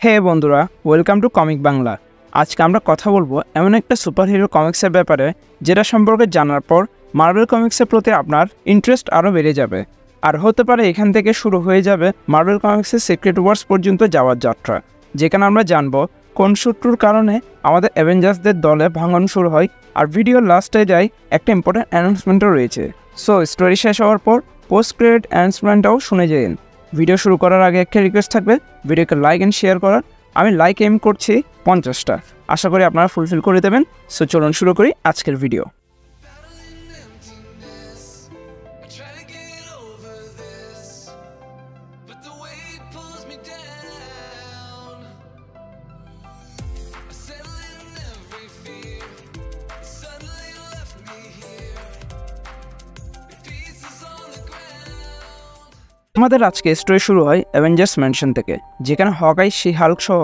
হে বন্ধুরা, welcome to comic Bangla. আজকে আমরা কথা বলবো এমন একটা সুপারহিরো কমিক্সের ব্যাপারে যেটা সম্পর্কে জানার পর মার্বেল কমিক্সের প্রতি আপনার ইন্টারেস্ট আরও বেড়ে যাবে। আর হতে পারে এখান থেকে শুরু হয়ে যাবে মার্বেল কমিক্সের সিক্রেট ওয়ার্স পর্যন্ত যাওয়ার যাত্রা, যেখানে আমরা জানবো কোন শত্রুর কারণে আমাদের অ্যাভেঞ্জার্সদের দলে ভাঙন শুরু হয়। আর ভিডিওর লাস্টে যাই একটা ইম্পর্টেন্ট অ্যানাউন্সমেন্টও রয়েছে। সো স্টোরি শেষ হওয়ার পর পোস্ট ক্রেডিট অ্যানাউন্সমেন্টটাও শুনে যেন। ভিডিও শুরু করার আগে একটা রিকোয়েস্ট থাকবে, ভিডিওকে লাইক অ্যান্ড শেয়ার করার। আমি লাইক এম করছি 50টা, আশা করি আপনারা ফুলফিল করে দেবেন। সো চলুন শুরু করি আজকের ভিডিও। আমাদের আজকে স্টোরি শুরু হয় অ্যাভেঞ্জার্স ম্যানশন থেকে, যেখানে হকাই, শি হাল্ক সহ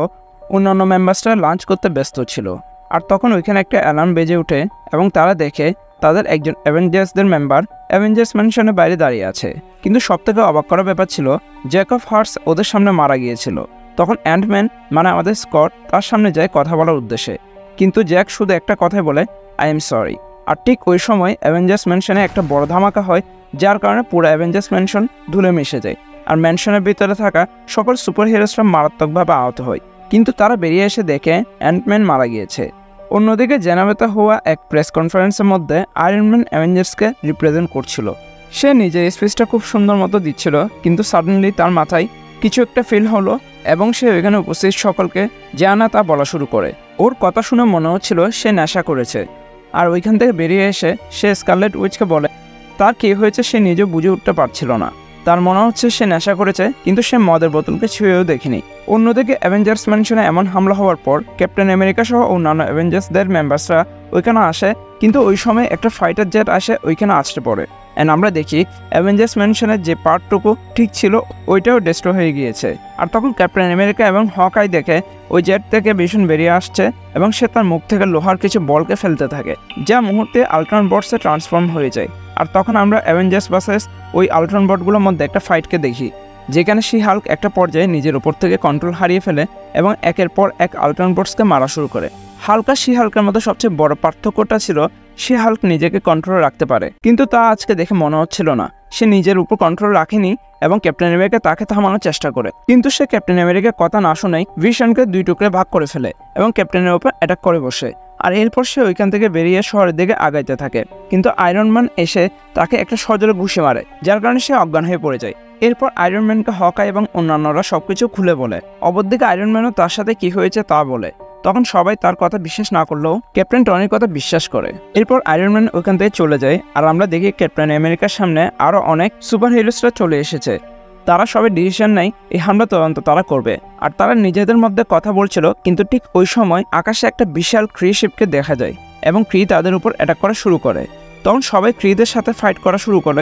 অন্যান্য মেম্বার্সরা লাঞ্চ করতে ব্যস্ত ছিল। আর তখন ওইখানে একটা অ্যালার্ম বেজে ওঠে এবং তারা দেখে তাদের একজন অ্যাভেঞ্জার্সদের মেম্বার অ্যাভেঞ্জার্স ম্যানশনের বাইরে দাঁড়িয়ে আছে। কিন্তু সবথেকে অবাক করার ব্যাপার ছিল জ্যাক অফ হার্টস ওদের সামনে মারা গিয়েছিল। তখন অ্যান্টম্যান মানে আমাদের স্কট তার সামনে যায় কথা বলার উদ্দেশ্যে, কিন্তু জ্যাক শুধু একটা কথাই বলে, আই এম সরি। আর ঠিক ওই সময় অ্যাভেঞ্জার্স ম্যানশনে একটা বড় ধামাকা হয়, যার কারণে পুরো অ্যাভেঞ্জার্স ম্যানশন ধুলে মিশে যায়। আর ম্যানশনের ভিতরে থাকা সকল সুপার হিরোসরা মারাত্মকভাবে আহত হয়, কিন্তু তারা বেরিয়ে এসে দেখে অ্যান্টম্যান মারা গিয়েছে। অন্যদিকে জেনেভাতে হওয়া এক প্রেস কনফারেন্সের মধ্যে আয়রন ম্যান অ্যাভেঞ্জার্সকে রিপ্রেজেন্ট করছিল। সে নিজের স্পিচটা খুব সুন্দর মতো দিচ্ছিল, কিন্তু সাডেনলি তার মাথায় কিছু একটা ফিল হলো এবং সে ওইখানে উপস্থিত সকলকে যা না তা বলা শুরু করে। ওর কথা শুনে মনে হচ্ছিল সে নেশা করেছে। আর ওইখান থেকে বেরিয়ে এসে সে স্কারলেট উইচকে বলে তার কী হয়েছে সে নিজে বুঝে উঠতে পারছিল না। তার মনে হচ্ছে সে নেশা করেছে, কিন্তু সে মদের বোতলকে ছুঁয়েও দেখেনি। অন্যদিকে অ্যাভেঞ্জার্স ম্যানশনে এমন হামলা হওয়ার পর ক্যাপ্টেন আমেরিকা সহ অন্যান্য অ্যাভেঞ্জার্সদের মেম্বার্সরা ওইখানে আসে, কিন্তু ওই সময় একটা ফাইটার জেট আসে ওইখানে আছড়ে পড়ে। অ্যান্ড আমরা দেখি অ্যাভেঞ্জার্স ম্যানশনের যে পার্টটুকু ঠিক ছিল ওইটাও ডেস্ট্রয় হয়ে গিয়েছে। আর তখন ক্যাপ্টেন আমেরিকা এবং হকাই দেখে ওই জেট থেকে ভীষণ বেরিয়ে আসছে এবং সে তার মুখ থেকে লোহার কিছু বলকে ফেলতে থাকে, যা মুহূর্তে আল্ট্রন বটসে ট্রান্সফর্ম হয়ে যায়। আর তখন আমরা অ্যাভেঞ্জার্স ভার্সেস ওই আল্ট্রন বটগুলোর মধ্যে একটা ফাইটকে দেখি, যেখানে শি হাল্ক একটা পর্যায়ে নিজের উপর থেকে কন্ট্রোল হারিয়ে ফেলে এবং একের পর এক আল্ট্রন বটসকে মারা শুরু করে। হাল্কা শি হাল্কের মধ্যে সবচেয়ে বড় পার্থক্যটা ছিল শি হাল্ক নিজেকে কন্ট্রোলে রাখতে পারে, কিন্তু তা আজকে দেখে মনে হচ্ছিল না। সে নিজের উপর কন্ট্রোল রাখেনি এবং ক্যাপ্টেন আমেরিকা তাকে থামানোর চেষ্টা করে, কিন্তু সে ক্যাপ্টেন আমেরিকার কথা না শুনেই ভিশনকে দুই টুকরে ভাগ করে ফেলে এবং ক্যাপ্টেনের উপর অ্যাটাক করে বসে। আর এরপর সে ওইখান থেকে বেরিয়ে শহরের দিকে আগাইতে থাকে, কিন্তু আয়রন ম্যান এসে তাকে একটা সজোরে ঘুষি মারে, যার কারণে সে অজ্ঞান হয়ে পড়ে যায়। এরপর আয়রন ম্যানকে হকাই এবং অন্যান্যরা সবকিছু খুলে বলে। অপরদিকে আয়রন ম্যানও তার সাথে কি হয়েছে তা বলে। তখন সবাই তার কথা বিশ্বাস না করলেও ক্যাপ্টেন টনির কথা বিশ্বাস করে। এরপর আয়রন ম্যান ওইখান থেকে চলে যায়, আর আমরা দেখি ক্যাপ্টেন আমেরিকার সামনে আরও অনেক সুপার হিরোসরা চলে এসেছে। তারা সবাই ডিসিশন নেয় এই হামলা তদন্ত তারা করবে। আর তারা নিজেদের মধ্যে কথা বলছিল, কিন্তু ঠিক ওই সময় আকাশে একটা বিশাল ক্রি শিপকে দেখা যায় এবং ক্রি তাদের উপর অ্যাটাক করা শুরু করে। তখন সবাই ক্রিদের সাথে ফাইট করা শুরু করে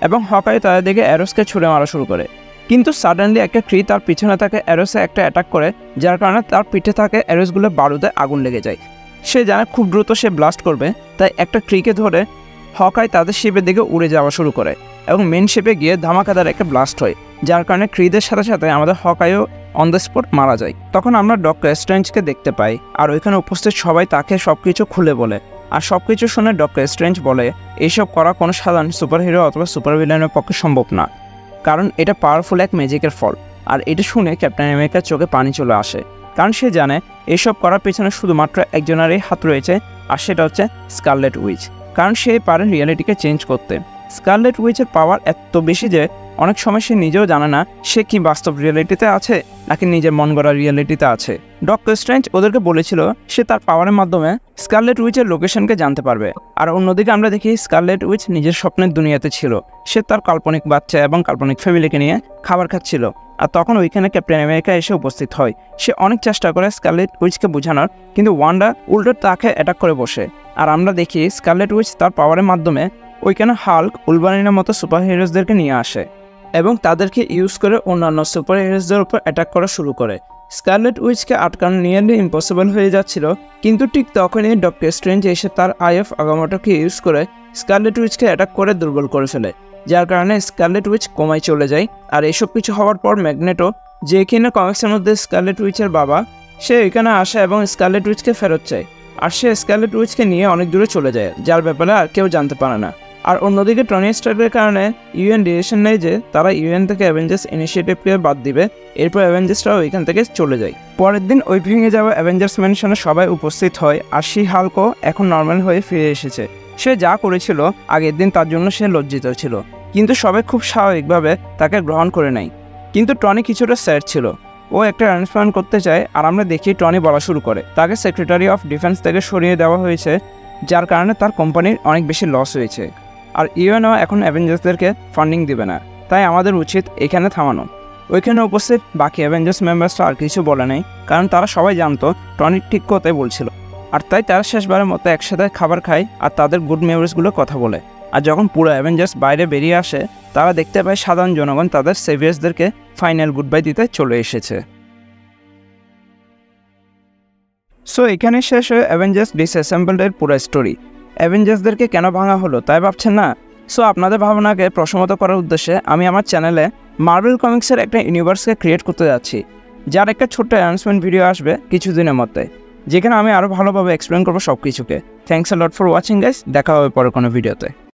এবং হকাই তাদের দিকে অ্যারোসকে ছুড়ে মারা শুরু করে। কিন্তু সাডেনলি একটা ক্রি তার পিছনে থাকে অ্যারোসে একটা অ্যাটাক করে, যার কারণে তার পিঠে থাকে অ্যারোসগুলো বারুদে আগুন লেগে যায়। সে জানে খুব দ্রুত সে ব্লাস্ট করবে, তাই একটা ক্রিকে ধরে হকাই তাদের শিপের দিকে উড়ে যাওয়া শুরু করে এবং মেন শিপে গিয়ে ধামাকাদার একটা ব্লাস্ট হয়, যার কারণে ক্রিদের সাথে সাথে আমাদের হকাইও অন দ্য স্পট মারা যায়। তখন আমরা ডক্টর স্ট্রেঞ্জকে দেখতে পাই, আর ওইখানে উপস্থিত সবাই তাকে সবকিছু খুলে বলে। আর সবকিছু শুনে ডক্টর স্ট্রেঞ্জ বলে এইসব করা কোনো সাধারণ সুপারহিরো অথবা সুপার ভিলেনের পক্ষে সম্ভব না, কারণ এটা পাওয়ারফুল এক ম্যাজিকের ফল। আর এটা শুনে ক্যাপ্টেন আমেরিকার চোখে পানি চলে আসে, কারণ সে জানে এসব করার পেছনে শুধুমাত্র একজনেরই হাত রয়েছে, আর সেটা হচ্ছে স্কারলেট উইচ। কারণ সে পারে রিয়ালিটিকে চেঞ্জ করতে। স্কারলেট উইচের পাওয়ার এত বেশি যে অনেক সময় সে নিজেও জানে না সে কি বাস্তব রিয়ালিটিতে আছে নাকি নিজের মন গড়া রিয়ালিটিতে আছে। ডক্টর স্ট্রেঞ্জ ওদেরকে বলেছিল সে তার পাওয়ারের মাধ্যমে স্কারলেট উইচের লোকেশনকে জানতে পারবে। আর অন্যদিকে আমরা দেখি স্কারলেট উইচ নিজের স্বপ্নের দুনিয়াতে ছিল, সে তার কাল্পনিক বাচ্চা এবং কাল্পনিক ফ্যামিলিকে নিয়ে খাবার খাচ্ছিল। আর তখন ওইখানে ক্যাপ্টেন আমেরিকা এসে উপস্থিত হয়। সে অনেক চেষ্টা করে স্কারলেট উইচকে বোঝানোর, কিন্তু ওয়ান্ডা উল্টো তাকে অ্যাটাক করে বসে। আর আমরা দেখি স্কারলেট উইচ তার পাওয়ারের মাধ্যমে ওইখানে হাল্ক, উলভারিনের মতো সুপার হিরোসদেরকে নিয়ে আসে এবং তাদেরকে ইউজ করে অন্যান্য সুপার হিরোসদের উপর অ্যাটাক করা শুরু করে। স্কারলেট উইচকে আটকানো নিয়ারলি ইম্পসিবল হয়ে যাচ্ছিল, কিন্তু ঠিক তখনই ডক্টর স্ট্রেঞ্জ এসে তার আই অফ আগামাটোকে ইউজ করে স্কারলেট উইচকে অ্যাটাক করে দুর্বল করে ফেলে, যার কারণে স্কারলেট উইচ কোমায় চলে যায়। আর এইসব কিছু হওয়ার পর ম্যাগনেটো যে কিনা কমিক্সের মধ্যে স্কারলেট উইচের বাবা, সে এখানে আসে এবং স্কারলেট উইচকে ফেরত চায়। আর সে স্কারলেট উইচকে নিয়ে অনেক দূরে চলে যায়, যার ব্যাপারে আর কেউ জানতে পারে না। আর অন্যদিকে টনি স্টার্কের কারণে ইউএন ডিসিশন নেয় যে তারা ইউএন থেকে অ্যাভেঞ্জার্স ইনিশিয়েটিভকে বাদ দিবে, এরপর অ্যাভেঞ্জার্সরাও ওইখান থেকে চলে যায়। পরের দিন ওই ভেঙে যাওয়া অ্যাভেঞ্জার্স ম্যানশনে সবাই উপস্থিত হয়, আর শি হাল্কও এখন নর্মাল হয়ে ফিরে এসেছে। সে যা করেছিল আগের দিন তার জন্য সে লজ্জিত ছিল, কিন্তু সবাই খুব স্বাভাবিকভাবে তাকে গ্রহণ করে নেয়। কিন্তু টনি কিছুটা স্যাড ছিল, ও একটা অ্যানাউন্সমেন্ট করতে চায়, আর আমরা দেখি টনি বলা শুরু করে তাকে সেক্রেটারি অফ ডিফেন্স থেকে সরিয়ে দেওয়া হয়েছে, যার কারণে তার কোম্পানির অনেক বেশি লস হয়েছে। আর ইউএনও এখন অ্যাভেঞ্জার্সদেরকে ফান্ডিং দিবে না, তাই আমাদের উচিত এখানে থামানো। ওইখানে উপস্থিত বাকি অ্যাভেঞ্জার্স মেম্বার্সরা আর কিছু বলে নেই, কারণ তারা সবাই জানতো টনি ঠিক কথাই বলছিল। আর তাই তারা শেষবারের মতো একসাথে খাবার খায় আর তাদের গুড মেমোরিজগুলোর কথা বলে। আর যখন পুরো অ্যাভেঞ্জার্স বাইরে বেরিয়ে আসে, তারা দেখতে পায় সাধারণ জনগণ তাদের সেভিয়ার্সদেরকে ফাইনাল গুড বাই দিতে চলে এসেছে। সো এখানে শেষ হয়ে অ্যাভেঞ্জার্স ডিসঅ্যাসেম্বলডের পুরো স্টোরি। অ্যাভেঞ্জার্সদেরকে কেন ভাঙা হলো তাই ভাবছেন না? সো আপনাদের ভাবনাকে প্রশমিত করার উদ্দেশ্যে আমি আমার চ্যানেলে মার্বেল কমিক্সের একটা ইউনিভার্সকে ক্রিয়েট করতে যাচ্ছি, যার একটা ছোট্ট অ্যানাউন্সমেন্ট ভিডিও আসবে কিছুদিনের মধ্যে, যেখানে আমি আরও ভালোভাবে এক্সপ্লেন করবো সব কিছুকে। Thanks a lot for watching guys, দেখা হবে পরে কোনো ভিডিওতে।